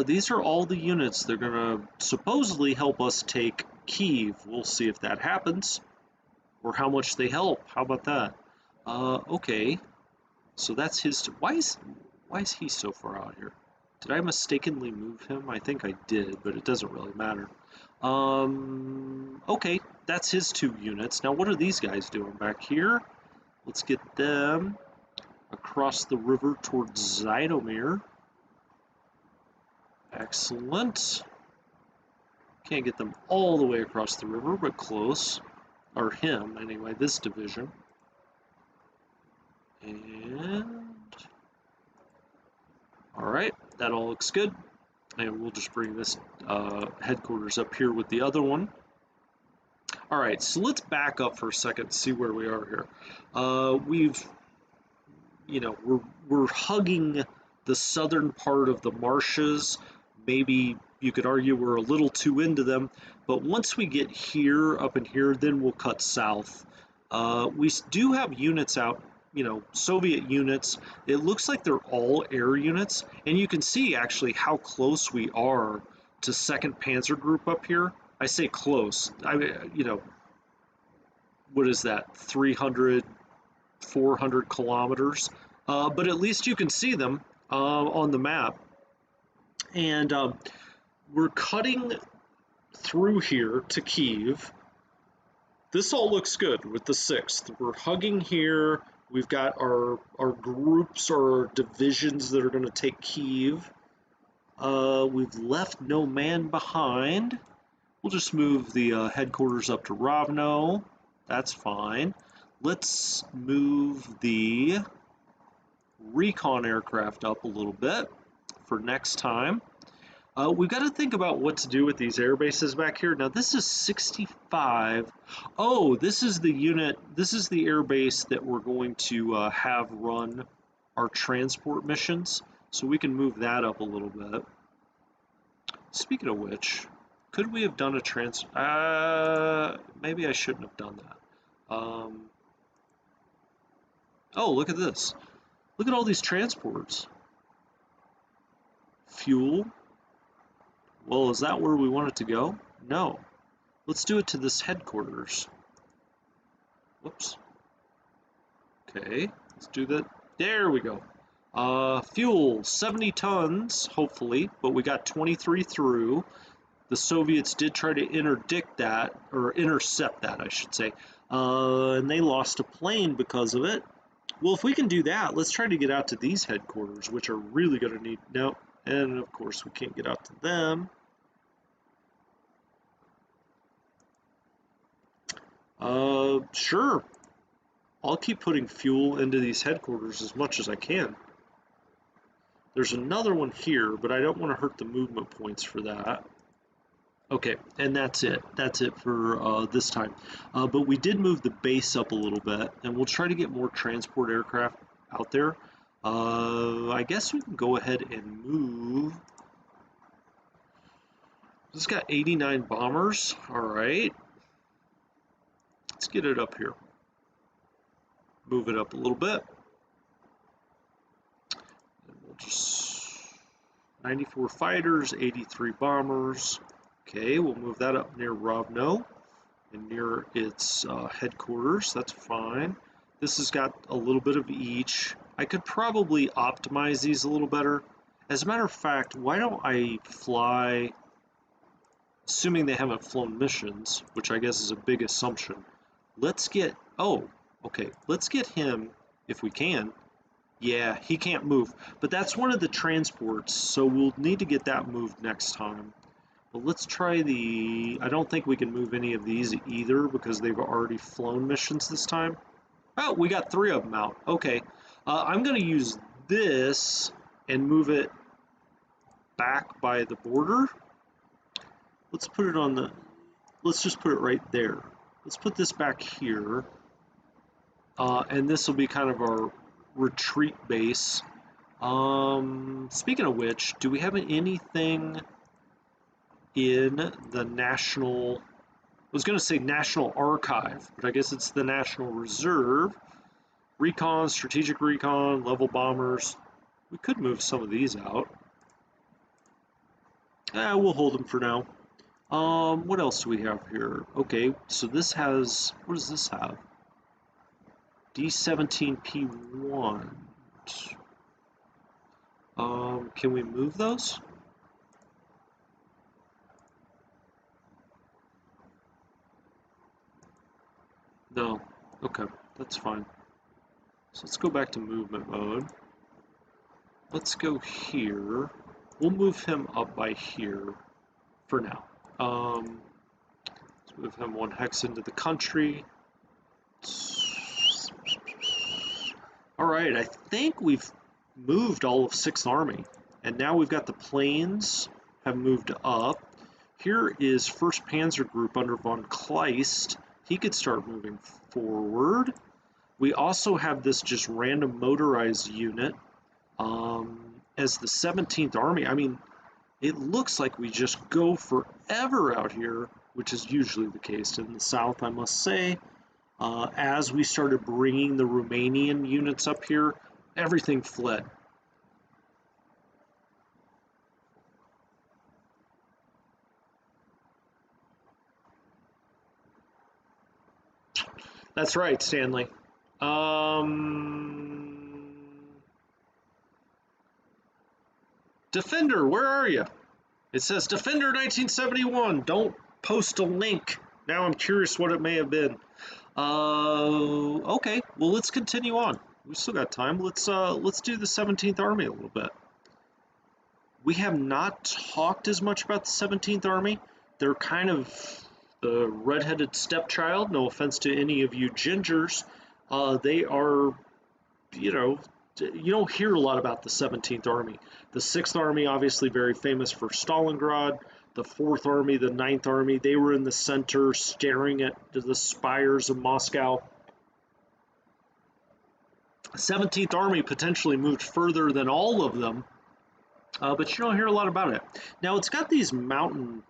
These are all the units. They're going to supposedly help us take Kyiv. We'll see if that happens or how much they help. How about that? Okay. So that's his. Why is he so far out here? Did I mistakenly move him? I think I did, but it doesn't really matter. Okay, that's his 2 units. Now what are these guys doing back here? Let's get them across the river towards Zytomir. Excellent. Can't get them all the way across the river, but close. Or him, anyway, this division. And all right, that all looks good. And we'll just bring this headquarters up here with the other one. All right, so let's back up for a second and see where we are here. We're hugging the southern part of the marshes. Maybe you could argue we're a little too into them, but once we get here, up in here, then we'll cut south. We do have units out, Soviet units. It looks like they're all air units, and you can see actually how close we are to 2nd Panzer Group up here. I say close. What is that? 300, 400 kilometers. But at least you can see them on the map. And we're cutting through here to Kyiv. This all looks good with the 6th. We're hugging here. We've got our groups or divisions that are going to take Kyiv. We've left no man behind. We'll just move the headquarters up to Rovno. That's fine. Let's move the recon aircraft up a little bit for next time. We've got to think about what to do with these air bases back here. Now this is 65. Oh, this is the unit, this is the air base that we're going to have run our transport missions. So we can move that up a little bit. Speaking of which, could we have done a maybe I shouldn't have done that. Oh, look at this. Look at all these transports. Fuel. Well, is that where we want it to go? No. Let's do it to this headquarters. Whoops. Okay, let's do that. There we go. Fuel, 70 tons, hopefully, but we got 23 through. The Soviets did try to intercept that, I should say, and they lost a plane because of it. Well, if we can do that, let's try to get out to these headquarters, which are really going to need, no, and of course we can't get out to them. Sure. I'll keep putting fuel into these headquarters as much as I can. There's another one here, but I don't want to hurt the movement points for that. Okay, and that's it. That's it for this time. But we did move the base up a little bit, and we'll try to get more transport aircraft out there. I guess we can go ahead and move. This got 89 bombers. All right. Let's get it up here. Move it up a little bit. And we'll 94 fighters, 83 bombers. Okay, we'll move that up near Rovno and near its headquarters. That's fine. This has got a little bit of each. I could probably optimize these a little better. As a matter of fact, why don't I fly, assuming they haven't flown missions, which I guess is a big assumption. Let's get, oh, okay, let's get him, if we can. Yeah, he can't move, but that's one of the transports, so we'll need to get that moved next time. But let's try the, I don't think we can move any of these either because they've already flown missions this time. Oh, we got 3 of them out. Okay, I'm going to use this and move it back by the border. Let's put it on the, let's just put it right there. Let's put this back here. And this will be kind of our retreat base. Speaking of which, do we have anything in the National, I was going to say National Archive, but I guess it's the National Reserve. Recon, strategic recon, level bombers. We could move some of these out. We'll hold them for now. What else do we have here? Okay, so this has, what does this have? D17P1. Can we move those? No. Okay, that's fine. So let's go back to movement mode. Let's go here. We'll move him up by here for now. Let's move him 1 hex into the country. All right, I think we've moved all of 6th Army, and now we've got the planes have moved up. Here is 1st Panzer Group under von Kleist. He could start moving forward. We also have this just random motorized unit as the 17th Army. I mean, it looks like we just go forever out here, which is usually the case in the south, I must say. As we started bringing the Romanian units up here, everything fled. That's right, Stanley. Defender, where are you? It says Defender 1971. Don't post a link. Now I'm curious what it may have been. Okay, well, let's continue on. We still got time. Let's do the 17th Army a little bit. We have not talked as much about the 17th Army. They're kind of the redheaded stepchild. No offense to any of you gingers. They are, you know, you don't hear a lot about the 17th Army. The 6th Army, obviously very famous for Stalingrad. The 4th Army, the 9th Army, they were in the center staring at the spires of Moscow. 17th Army potentially moved further than all of them, but you don't hear a lot about it. Now, it's got these mountain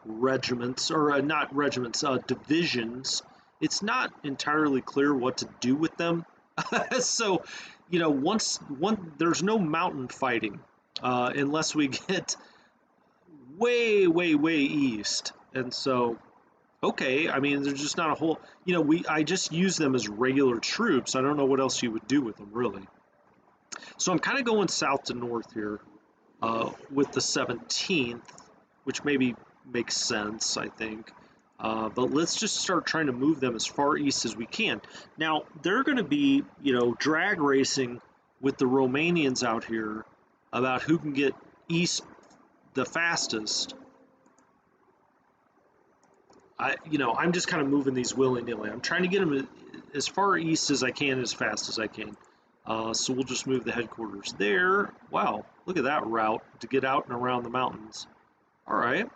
regiments, or not regiments, divisions. It's not entirely clear what to do with them. So, you know, there's no mountain fighting unless we get way east. And so, okay, I mean, there's just not a whole, you know, I just use them as regular troops. I don't know what else you would do with them, really. So I'm kind of going south to north here with the 17th, which maybe makes sense, I think. But let's just start trying to move them as far east as we can. Now, they're going to be, you know, drag racing with the Romanians out here about who can get east the fastest. I'm just kind of moving these willy-nilly. I'm trying to get them as far east as I can, as fast as I can. So we'll just move the headquarters there. Wow, look at that route to get out and around the mountains. All right.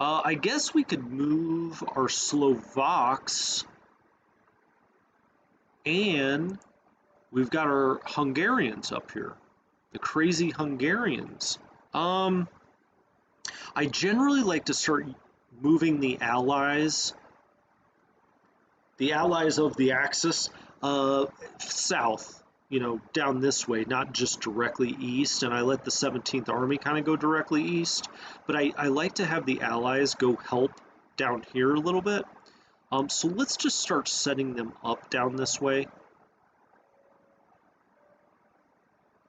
I guess we could move our Slovaks, and we've got our Hungarians up here, the crazy Hungarians. I generally like to start moving the allies of the Axis, south. you know, down this way, not just directly east, and I let the 17th Army kind of go directly east, but I like to have the allies go help down here a little bit. So let's just start setting them up down this way.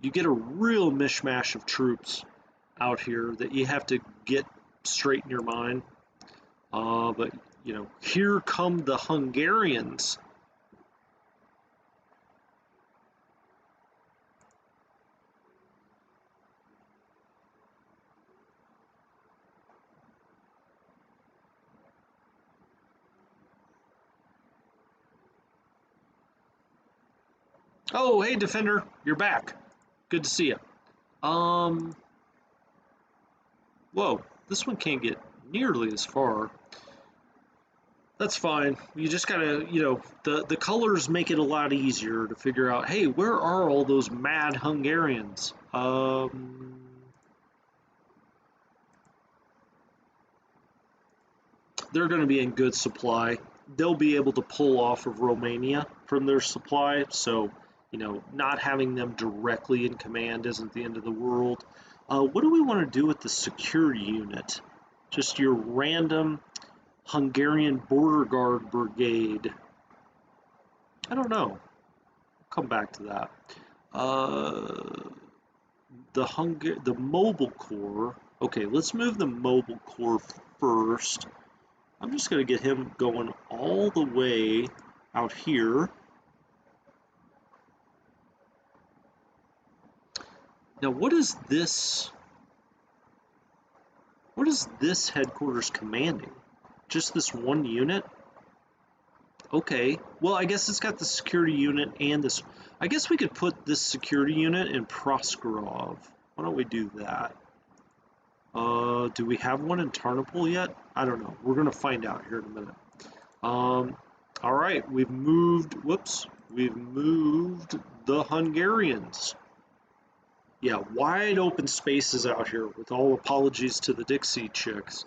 You get a real mishmash of troops out here that you have to get straight in your mind. But, you know, here come the Hungarians. Oh, hey, Defender, you're back. Good to see you. Whoa, this one can't get nearly as far. That's fine. You just gotta, you know, the colors make it a lot easier to figure out, hey, where are all those mad Hungarians? They're going to be in good supply. They'll be able to pull off of Romania from their supply, so, you know, not having them directly in command isn't the end of the world. What do we want to do with the security unit? Just your random Hungarian border guard brigade. I don't know. Come back to that. The mobile corps. Okay, let's move the mobile corps first. I'm just going to get him going all the way out here. Now, what is this? What is this headquarters commanding? Just this one unit? Okay, well, I guess it's got the security unit and this. I guess we could put this security unit in Proskurov. Why don't we do that? Do we have one in Tarnopol yet? I don't know. We're gonna find out here in a minute. All right, we've moved the Hungarians. Yeah, wide open spaces out here with all apologies to the Dixie chicks.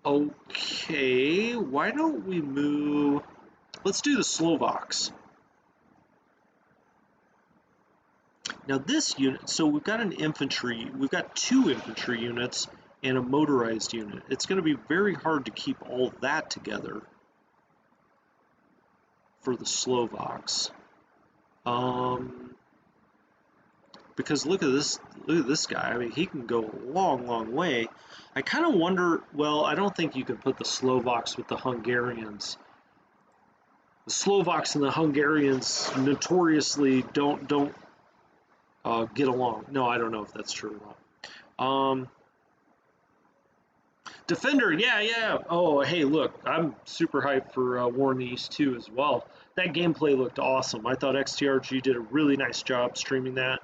Okay, why don't we move, let's do the Slovaks. Now this unit, so we've got we've got 2 infantry units and a motorized unit. It's going to be very hard to keep all that together for the Slovaks. Because look at this guy. I mean, he can go a long, long way. I kind of wonder, well, I don't think you can put the Slovaks with the Hungarians. The Slovaks and the Hungarians notoriously don't get along. No, I don't know if that's true or not. Defender, yeah. Oh, hey, look, I'm super hyped for War in the East 2 as well. That gameplay looked awesome. I thought XTRG did a really nice job streaming that,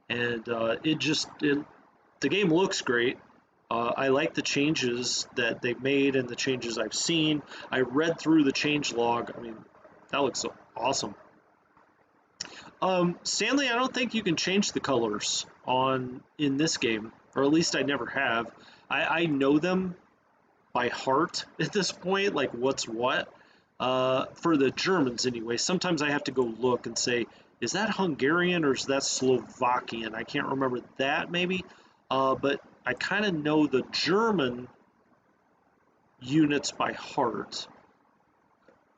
and the game looks great. I like the changes that they've made and the changes I've seen. I read through the change log. I mean, that looks awesome. Stanley, I don't think you can change the colors in this game, or at least I never have. I know them by heart at this point, like what's what. For the Germans anyway, sometimes I have to go look and say, is that Hungarian or is that Slovakian? I can't remember that maybe, but I kind of know the German units by heart.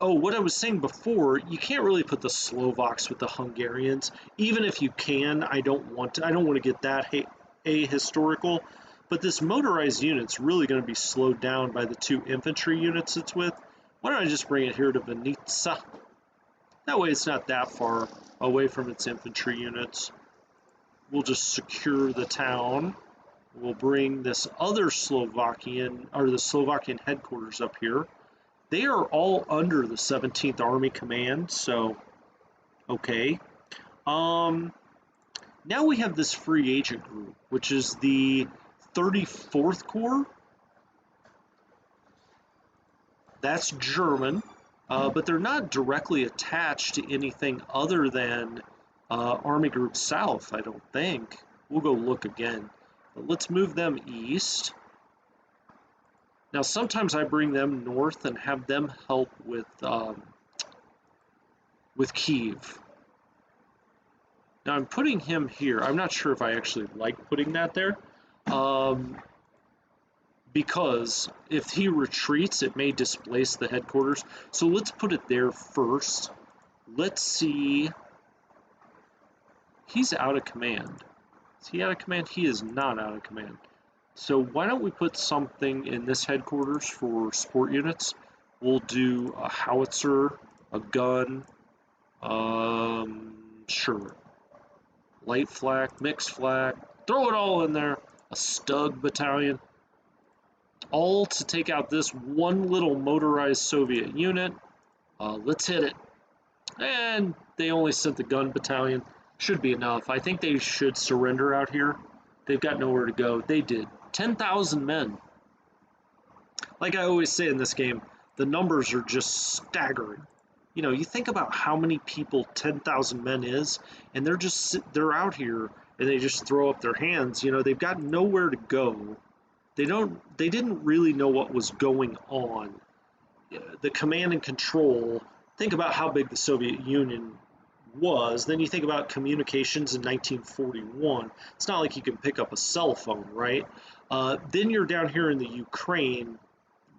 Oh, what I was saying before, you can't really put the Slovaks with the Hungarians. Even if you can, I don't want to get that ahistorical. But this motorized unit's really going to be slowed down by the 2 infantry units it's with. Why don't I just bring it here to Vinica? That way it's not that far away from its infantry units. We'll just secure the town. We'll bring this other the Slovakian headquarters up here. They are all under the 17th Army Command, so okay. Now we have this free agent group, which is the 34th Corps. That's German, but they're not directly attached to anything other than Army Group South, I don't think. We'll go look again. But let's move them east. Now, sometimes I bring them north and have them help with Kiev. Now, I'm putting him here. I'm not sure if I actually like putting that there, um, because if he retreats, it may displace the headquarters. So let's put it there first. Let's see. He's out of command. Is he out of command? He is not out of command. So why don't we put something in this headquarters for support units? We'll do a howitzer, a gun, sure. Light flak, mixed flak, throw it all in there. A Stug battalion. All to take out this one little motorized Soviet unit. Let's hit it. And they only sent the gun battalion. Should be enough. I think they should surrender out here. They've got nowhere to go. They did. 10,000 men. Like I always say in this game, the numbers are just staggering. You know, you think about how many people 10,000 men is, and they're out here and they just throw up their hands. You know, they've got nowhere to go. They didn't really know what was going on. The command and control, think about how big the Soviet Union was. Then you think about communications in 1941. It's not like you can pick up a cell phone, right? Then you're down here in the Ukraine,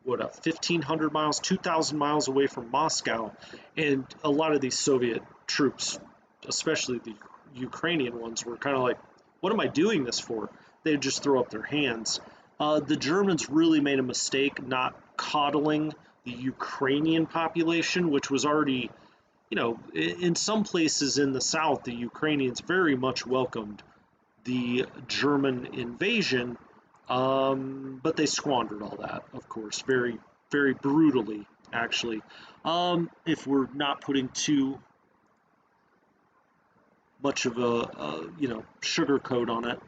what, 1,500 miles, 2,000 miles away from Moscow, and a lot of these Soviet troops, especially the Ukrainian ones, were kind of like, what am I doing this for? They'd just throw up their hands. The Germans really made a mistake not coddling the Ukrainian population, which was already, you know, in some places in the south, the Ukrainians very much welcomed the German invasion, but they squandered all that, of course, very, very brutally, actually. If we're not putting too much of a sugar coat on it.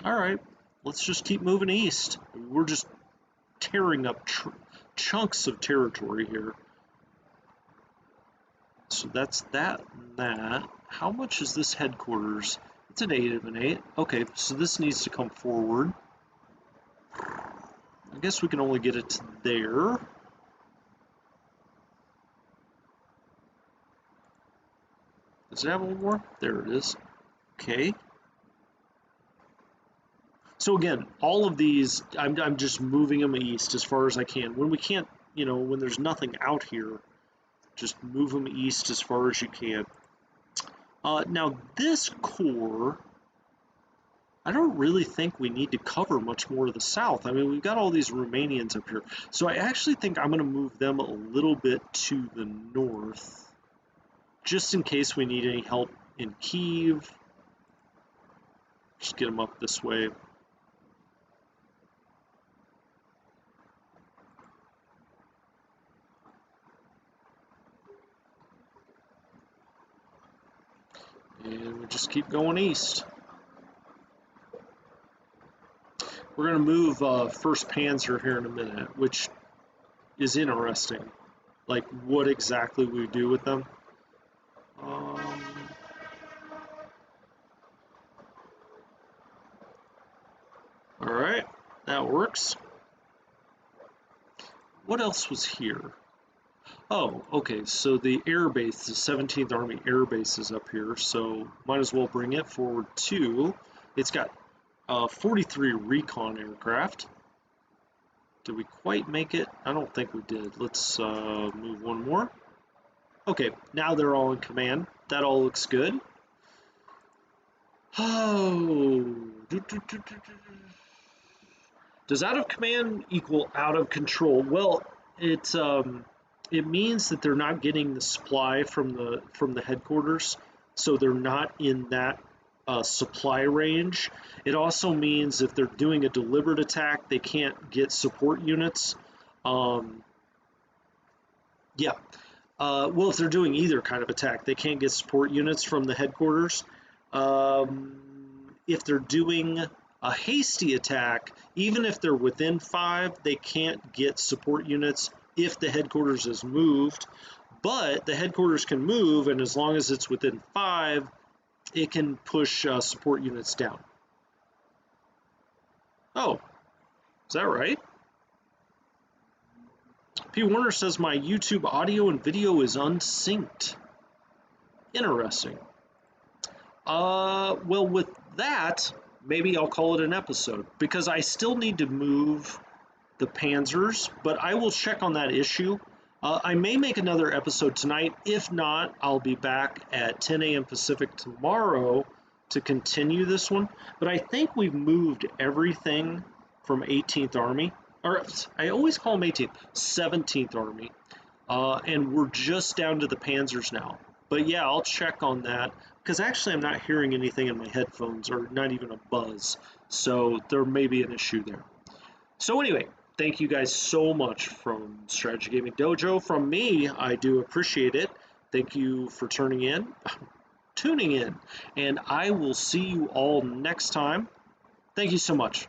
All right, let's just keep moving east. We're just tearing up chunks of territory here. So that's that and that. How much is this headquarters? It's an 8 of an 8. Okay, so this needs to come forward. I guess we can only get it to there. Does it have one more? There it is. Okay. So again, all of these, I'm just moving them east as far as I can. When we can't, you know, when there's nothing out here, just move them east as far as you can. Now this core, I don't really think we need to cover much more of the south. I mean, we've got all these Romanians up here. So I actually think I'm going to move them a little bit to the north, just in case we need any help in Kiev. Just get them up this way. And we just keep going east. We're going to move 1st Panzer here in a minute, which is interesting. Like, what exactly we do with them. Alright, that works. What else was here? Oh, okay, so the air base, the 17th Army Air Base is up here, so might as well bring it forward too. It's got 43 recon aircraft. Did we quite make it? I don't think we did. Let's move one more. Okay, now they're all in command. That all looks good. Oh, does out of command equal out of control? Well, it means that they're not getting the supply from the headquarters, so they're not in that supply range. It also means if they're doing a deliberate attack, they can't get support units. Yeah. Well, if they're doing either kind of attack, they can't get support units from the headquarters. If they're doing a hasty attack, even if they're within 5, they can't get support units if the headquarters is moved. But the headquarters can move, and as long as it's within 5, it can push support units down. Oh, Is that right? P. Warner says my YouTube audio and video is unsynced. Interesting. Well, with that, maybe I'll call it an episode because I still need to move the Panzers, but I will check on that issue. I may make another episode tonight. If not, I'll be back at 10 a.m. Pacific tomorrow to continue this one. But I think we've moved everything from 18th Army, or I always call them 18th, 17th Army, and we're just down to the Panzers now. But yeah, I'll check on that because actually I'm not hearing anything in my headphones or not even a buzz. So there may be an issue there. So anyway, thank you guys so much from Strategy Gaming Dojo. From me, I do appreciate it. Thank you for tuning in, and I will see you all next time. Thank you so much.